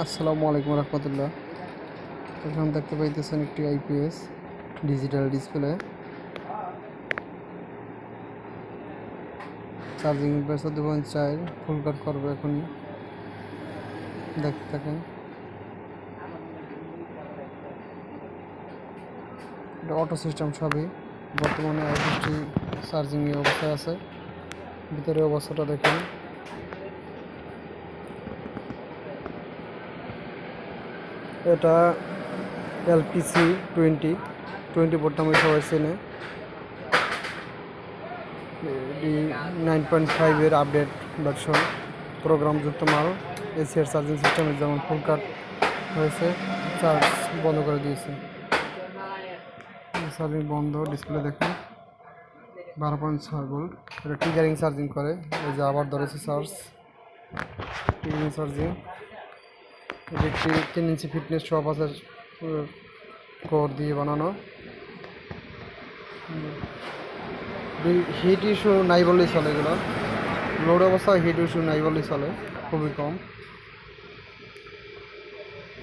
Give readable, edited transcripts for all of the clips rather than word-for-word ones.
আসসালামু আলাইকুম রহমতুল্লাহ। এখন দেখতে পাইতেছেন একটি IPS digital display charging pressure 2.4 ফুল কাট করবে এখনই, দেখতে থাকেন। এটা অটো সিস্টেম সবই। বর্তমানে আইপিএসটি চার্জিং অবস্থায় আছে। ভিতরে অবস্থাটা দেখেন। এটা এলপিসি 20 বোর্ড নামে সবাই চেনে। 9.5 আপডেট ভার্সন, প্রোগ্রামযুক্ত মাল। এসিআর চার্জিং সিস্টেমের যেমন ফুল কাট হয়েছে, চার্জ বন্ধ করে দিয়েছে। চার্জিং বন্ধ, ডিসপ্লে দেখুন 12.6 ভোল্ট। এটা ট্রিগারিং চার্জিং করে। এই যে আবার ধরেছে চার্জ, ট্রিগারিং চার্জিং। এটি একটি 3 ইঞ্চি ফিটনেস শপ আছে কোর দিয়ে বানানো। হিট ইস্যু নাই বললেই চলে, এগুলো লোড অবস্থায় হিট ইস্যু নাই বললেই চলে, খুবই কম।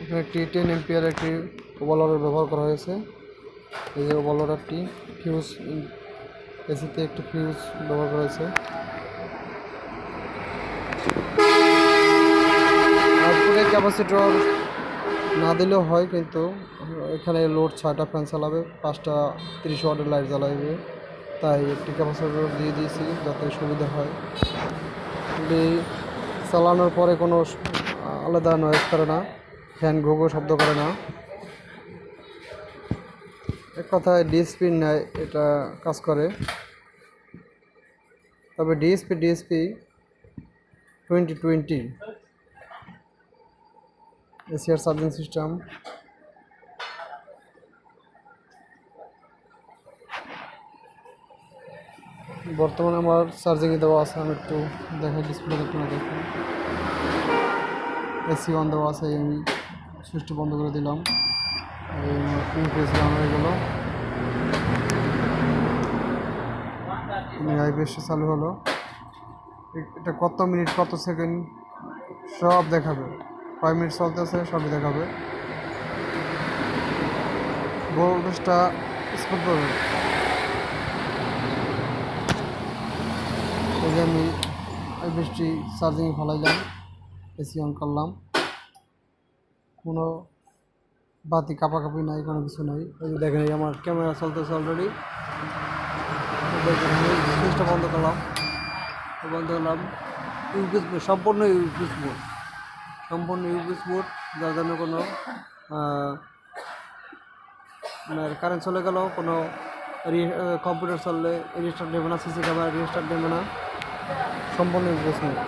এখানে একটি 10 এম্পিয়ার একটি ওভারলোডার ব্যবহার করা হয়েছে। এই যে ওভারলোডারটি ফিউজ, এসিতে একটি ফিউজ ব্যবহার করা হয়েছে। আউটপুটের ক্যাপাসিটর না দিলেও হয়, কিন্তু এখানে লোড 6টা ফ্যান চালাবে, 5টা 30 ওয়াটের লাইট জ্বালাবে, তাই একটি ক্যাপাসিটর দিয়ে দিয়েছি যাতে সুবিধা হয়। এটি চালানোর পরে কোনো আলাদা নয়েজ করে না, ফ্যান ঘুঘু শব্দ করে না। এক কথায় ডিএসপি নেয় এটা কাজ করে। তবে ডিএসপি 2020 এসিআর চার্জিং সিস্টেম। বর্তমানে আমার চার্জিংয়ে দেওয়া আছে, আমি একটু দেখাই, ডিসপ্লে একটু দেখুন। এসি অন দেওয়া আছে, আমি সুইচটি বন্ধ করে দিলাম। রান হয়ে গেল, আইপিএসটা চালু হলো। এটা কত মিনিট কত সেকেন্ড সব দেখাবে, কয় মিনিট চলতেছে সবই দেখাবে। ভোল্টেজটা স্পষ্ট করবে। এই যে আমি আইপিএসটি চার্জিংয়ে ফেলাইলাম, এসি অন করলাম, কোনো বাতি কাঁপাকাঁপি নাই, কোনো কিছু নাই। এই যে দেখেন, এই আমার ক্যামেরা চলতেছে অলরেডি। দেখেন, আমি সুইচটা বন্ধ করলাম, ইউপিএস বোর্ড, সম্পূর্ণ ইউপিএস বোর্ড, যার জন্য কোনো কারেন্ট চলে গেল, কোনো কম্পিউটার চললে রেজিস্টার দেবে না, সিসি ক্যামেরা রেজিস্টার দেবে না, সম্পূর্ণ ইউপিএস বোর্ড।